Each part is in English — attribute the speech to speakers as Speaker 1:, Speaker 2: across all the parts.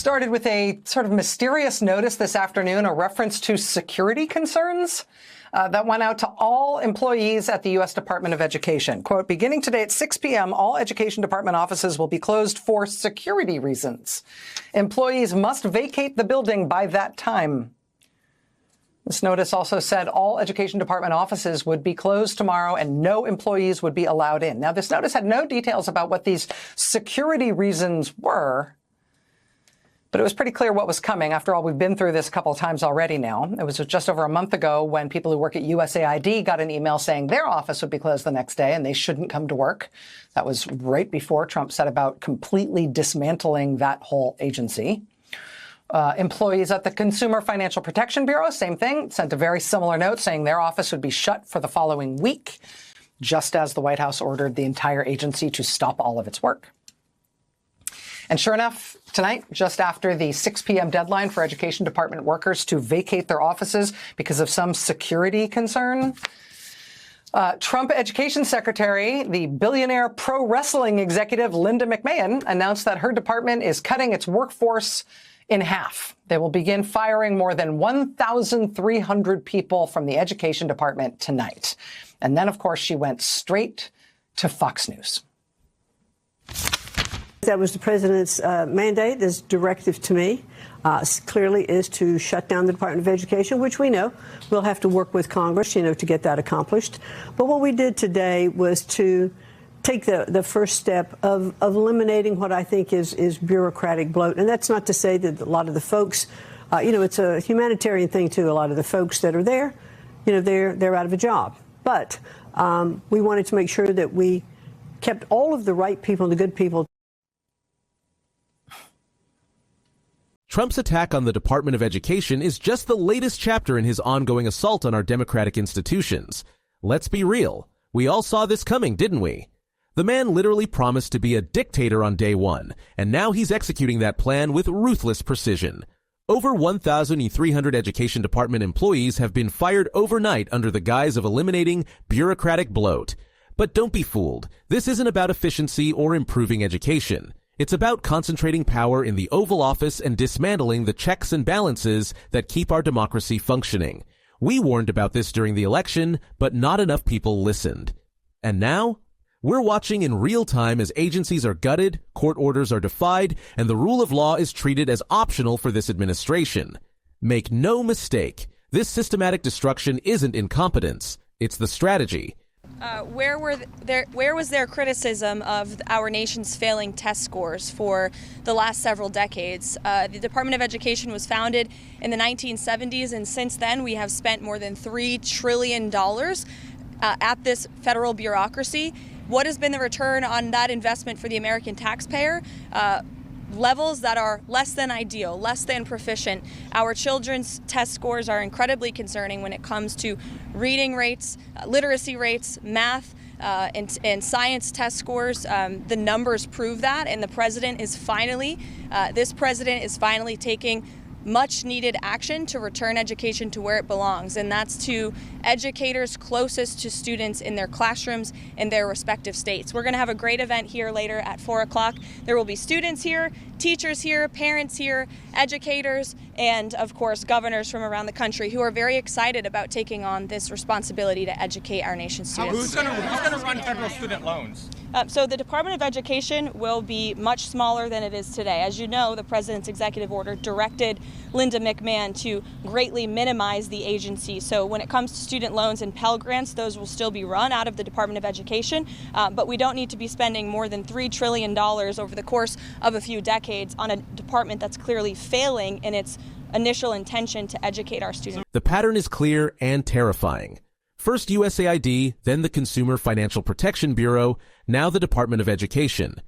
Speaker 1: started with a sort of mysterious notice this afternoon, a reference to security concerns that went out to all employees at the U.S. Department of Education. Quote, beginning today at 6 p.m., all Education Department offices will be closed for security reasons. Employees must vacate the building by that time. This notice also said all Education Department offices would be closed tomorrow and no employees would be allowed in. Now, this notice had no details about what these security reasons were, but it was pretty clear what was coming. After all, we've been through this a couple of times already now. It was just over a month ago when people who work at USAID got an email saying their office would be closed the next day and they shouldn't come to work. That was right before Trump set about completely dismantling that whole agency. Employees at the Consumer Financial Protection Bureau, same thing, sent a very similar note saying their office would be shut for the following week, just as the White House ordered the entire agency to stop all of its work. And sure enough, tonight, just after the 6 p.m. deadline for Education Department workers to vacate their offices because of some security concern, Trump Education Secretary, the billionaire pro wrestling executive Linda McMahon, announced that her department is cutting its workforce in half. They will begin firing more than 1,300 people from the Education Department tonight. And then, of course, she went straight to Fox News.
Speaker 2: That was the president's mandate, this directive to me, clearly is to shut down the Department of Education, which we know we'll have to work with Congress, to get that accomplished. But what we did today was to take the first step of eliminating what I think is bureaucratic bloat. And that's not to say that a lot of the folks, it's a humanitarian thing, too. A lot of the folks that are there, they're out of a job. But we wanted to make sure that we kept all of the right people, the good people.
Speaker 3: Trump's attack on the Department of Education is just the latest chapter in his ongoing assault on our democratic institutions. Let's be real. We all saw this coming, didn't we? The man literally promised to be a dictator on day one, and now he's executing that plan with ruthless precision. Over 1,300 Education Department employees have been fired overnight under the guise of eliminating bureaucratic bloat. But don't be fooled. This isn't about efficiency or improving education. It's about concentrating power in the Oval Office and dismantling the checks and balances that keep our democracy functioning. We warned about this during the election, but not enough people listened. And now, we're watching in real time as agencies are gutted, court orders are defied, and the rule of law is treated as optional for this administration. Make no mistake, this systematic destruction isn't incompetence, it's the strategy.
Speaker 4: Where was their criticism of our nation's failing test scores for the last several decades? The Department of Education was founded in the 1970s, and since then we have spent more than $3 trillion at this federal bureaucracy. What has been the return on that investment for the American taxpayer? Levels that are less than ideal, less than proficient. Our children's test scores are incredibly concerning when it comes to reading rates, literacy rates, math, and science test scores. The numbers prove that, and the president is finally, this president is finally taking much needed action to return education to where it belongs, and that's to educators closest to students in their classrooms in their respective states. We're going to have a great event here later at 4 o'clock. There will be students here, teachers here, parents here, educators, and of course governors from around the country who are very excited about taking on this responsibility to educate our nation's students.
Speaker 5: Who's going to run federal student loans?
Speaker 4: So the Department of Education will be much smaller than it is today. As you know, the president's executive order directed Linda McMahon to greatly minimize the agency. So when it comes to student loans and Pell Grants, those will still be run out of the Department of Education, but we don't need to be spending more than $3 trillion over the course of a few decades on a department that's clearly failing in its initial intention to educate our students.
Speaker 3: The pattern is clear and terrifying. First USAID, then the Consumer Financial Protection Bureau, now the Department of Education.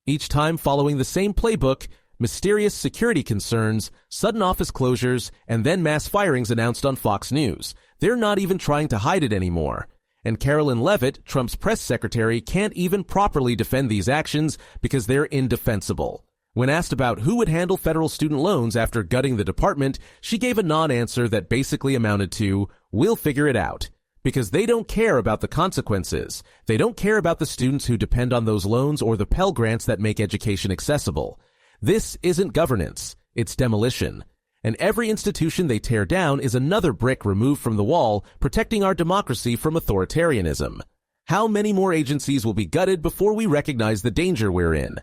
Speaker 3: Each time following the same playbook, mysterious security concerns, sudden office closures, and then mass firings announced on Fox News. They're not even trying to hide it anymore. And Carolyn Levitt, Trump's press secretary, can't even properly defend these actions because they're indefensible. When asked about who would handle federal student loans after gutting the department, she gave a non-answer that basically amounted to, "We'll figure it out." Because they don't care about the consequences. They don't care about the students who depend on those loans or the Pell Grants that make education accessible. This isn't governance. It's demolition. And every institution they tear down is another brick removed from the wall, protecting our democracy from authoritarianism. How many more agencies will be gutted before we recognize the danger we're in?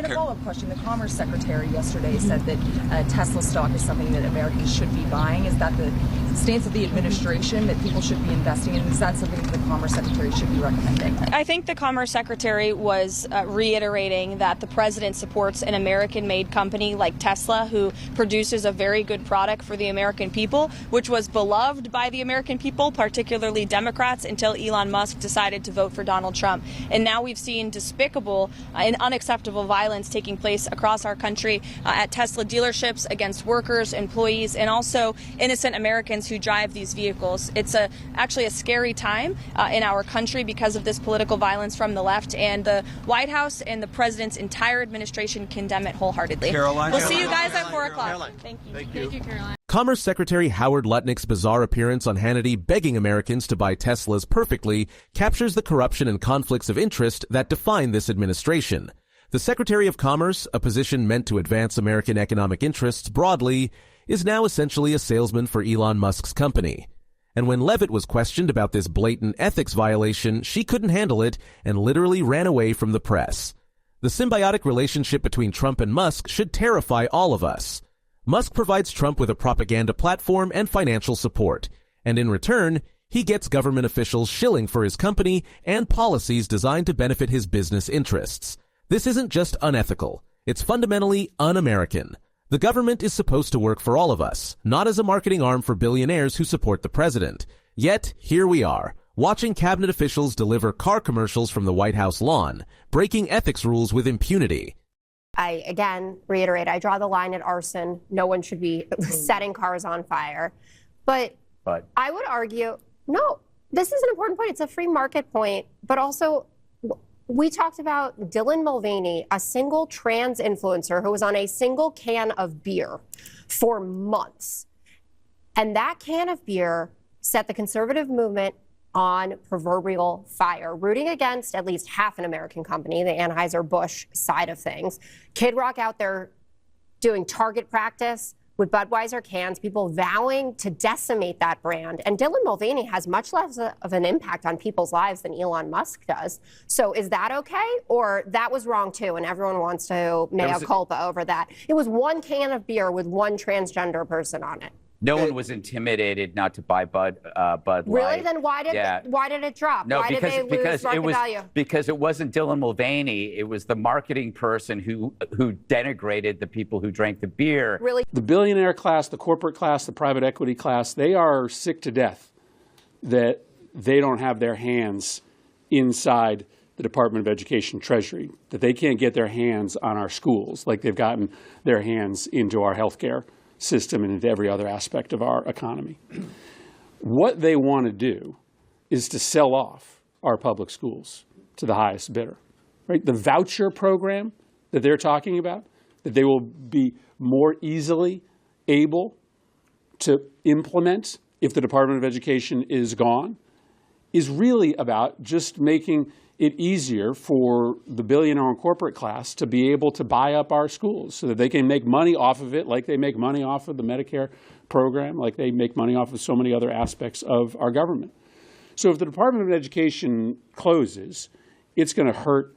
Speaker 6: A follow-up question. The Commerce Secretary yesterday said that Tesla stock is something that Americans should be buying. Is that the stance of the administration, that people should be investing in? Is that something that the Commerce Secretary should be recommending?
Speaker 4: I think the Commerce Secretary was reiterating that the president supports an American-made company like Tesla, who produces a very good product for the American people, which was beloved by the American people, particularly Democrats, until Elon Musk decided to vote for Donald Trump. And now we've seen despicable and unacceptable violence taking place across our country at Tesla dealerships against workers, employees, and also innocent Americans who drive these vehicles. It's actually a scary time in our country because of this political violence from the left, and the White House and the president's entire administration condemn it wholeheartedly.
Speaker 5: Caroline.
Speaker 4: We'll see you guys at 4 o'clock.
Speaker 5: Caroline.
Speaker 4: Thank you. Thank you, Caroline.
Speaker 3: Commerce Secretary Howard Lutnick's bizarre appearance on Hannity begging Americans to buy Teslas perfectly captures the corruption and conflicts of interest that define this administration. The Secretary of Commerce, a position meant to advance American economic interests broadly, is now essentially a salesman for Elon Musk's company. And when Leavitt was questioned about this blatant ethics violation, she couldn't handle it and literally ran away from the press. The symbiotic relationship between Trump and Musk should terrify all of us. Musk provides Trump with a propaganda platform and financial support, and in return, he gets government officials shilling for his company and policies designed to benefit his business interests. This isn't just unethical, it's fundamentally un-American. The government is supposed to work for all of us, not as a marketing arm for billionaires who support the president. Yet, here we are, watching cabinet officials deliver car commercials from the White House lawn, breaking ethics rules with impunity.
Speaker 7: I, again, reiterate, I draw the line at arson. No one should be setting cars on fire. But I would argue, no, this is an important point. It's a free market point, but also we talked about Dylan Mulvaney, a single trans influencer who was on a single can of beer for months. And that can of beer set the conservative movement on proverbial fire, rooting against at least half an American company, the Anheuser-Busch side of things. Kid Rock out there doing target practice with Budweiser cans, people vowing to decimate that brand. And Dylan Mulvaney has much less of an impact on people's lives than Elon Musk does. So is that okay? Or that was wrong too, and everyone wants to mea culpa over that? It was one can of beer with one transgender person on it.
Speaker 8: No one was intimidated not to buy Bud Light.
Speaker 7: Really? Then why did it drop?
Speaker 8: No,
Speaker 7: why did they lose market value?
Speaker 8: Because it wasn't Dylan Mulvaney. It was the marketing person who denigrated the people who drank the beer.
Speaker 7: Really?
Speaker 9: The billionaire class, the corporate class, the private equity class, they are sick to death that they don't have their hands inside the Department of Education Treasury, that they can't get their hands on our schools like they've gotten their hands into our healthcare system and into every other aspect of our economy. What they want to do is to sell off our public schools to the highest bidder. Right? The voucher program that they're talking about, that they will be more easily able to implement if the Department of Education is gone, is really about just making it easier for the billionaire and corporate class to be able to buy up our schools so that they can make money off of it like they make money off of the Medicare program, like they make money off of so many other aspects of our government. So if the Department of Education closes, it's going to hurt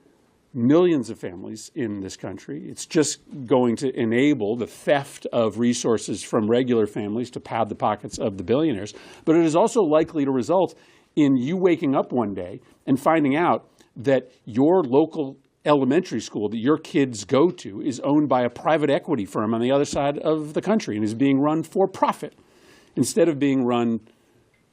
Speaker 9: millions of families in this country. It's just going to enable the theft of resources from regular families to pad the pockets of the billionaires. But it is also likely to result in you waking up one day and finding out that your local elementary school that your kids go to is owned by a private equity firm on the other side of the country and is being run for profit instead of being run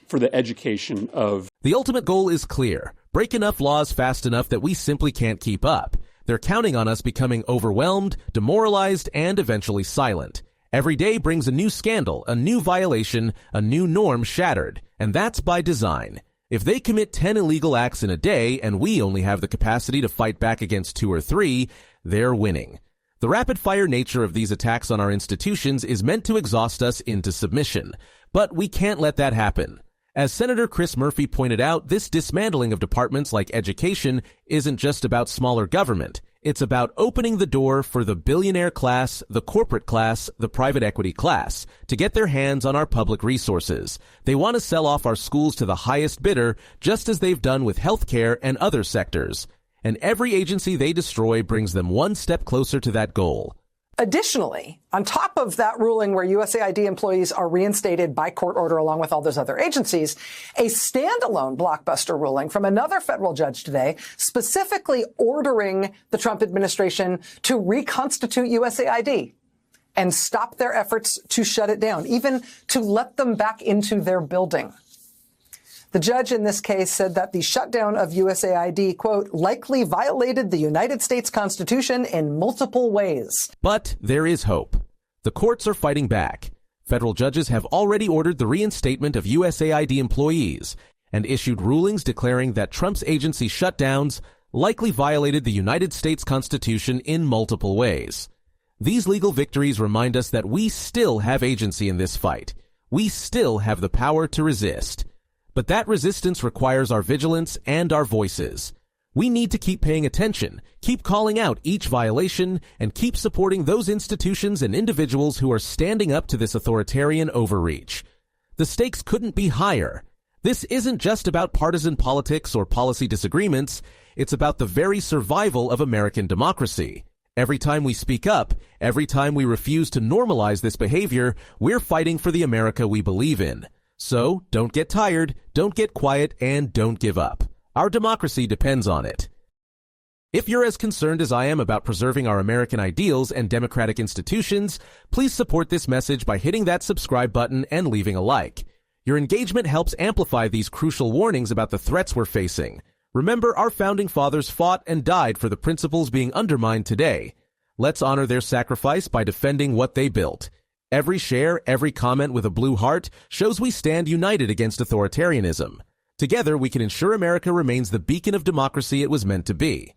Speaker 9: for the education of.
Speaker 3: The ultimate goal is clear. Break enough laws fast enough that we simply can't keep up. They're counting on us becoming overwhelmed, demoralized, and eventually silent. Every day brings a new scandal, a new violation, a new norm shattered, and that's by design. If they commit 10 illegal acts in a day and we only have the capacity to fight back against 2 or 3, they're winning. The rapid-fire nature of these attacks on our institutions is meant to exhaust us into submission. But we can't let that happen. As Senator Chris Murphy pointed out, this dismantling of departments like education isn't just about smaller government. It's about opening the door for the billionaire class, the corporate class, the private equity class to get their hands on our public resources. They want to sell off our schools to the highest bidder, just as they've done with healthcare and other sectors. And every agency they destroy brings them one step closer to that goal.
Speaker 1: Additionally, on top of that ruling where USAID employees are reinstated by court order along with all those other agencies, a standalone blockbuster ruling from another federal judge today specifically ordering the Trump administration to reconstitute USAID and stop their efforts to shut it down, even to let them back into their building. The judge in this case said that the shutdown of USAID, quote, likely violated the United States Constitution in multiple ways.
Speaker 3: But there is hope. The courts are fighting back. Federal judges have already ordered the reinstatement of USAID employees and issued rulings declaring that Trump's agency shutdowns likely violated the United States Constitution in multiple ways. These legal victories remind us that we still have agency in this fight. We still have the power to resist. But that resistance requires our vigilance and our voices. We need to keep paying attention, keep calling out each violation, and keep supporting those institutions and individuals who are standing up to this authoritarian overreach. The stakes couldn't be higher. This isn't just about partisan politics or policy disagreements. It's about the very survival of American democracy. Every time we speak up, every time we refuse to normalize this behavior, we're fighting for the America we believe in. So, don't get tired, don't get quiet, and don't give up. Our democracy depends on it. If you're as concerned as I am about preserving our American ideals and democratic institutions, please support this message by hitting that subscribe button and leaving a like. Your engagement helps amplify these crucial warnings about the threats we're facing. Remember, our founding fathers fought and died for the principles being undermined today. Let's honor their sacrifice by defending what they built. Every share, every comment with a blue heart shows we stand united against authoritarianism. Together, we can ensure America remains the beacon of democracy it was meant to be.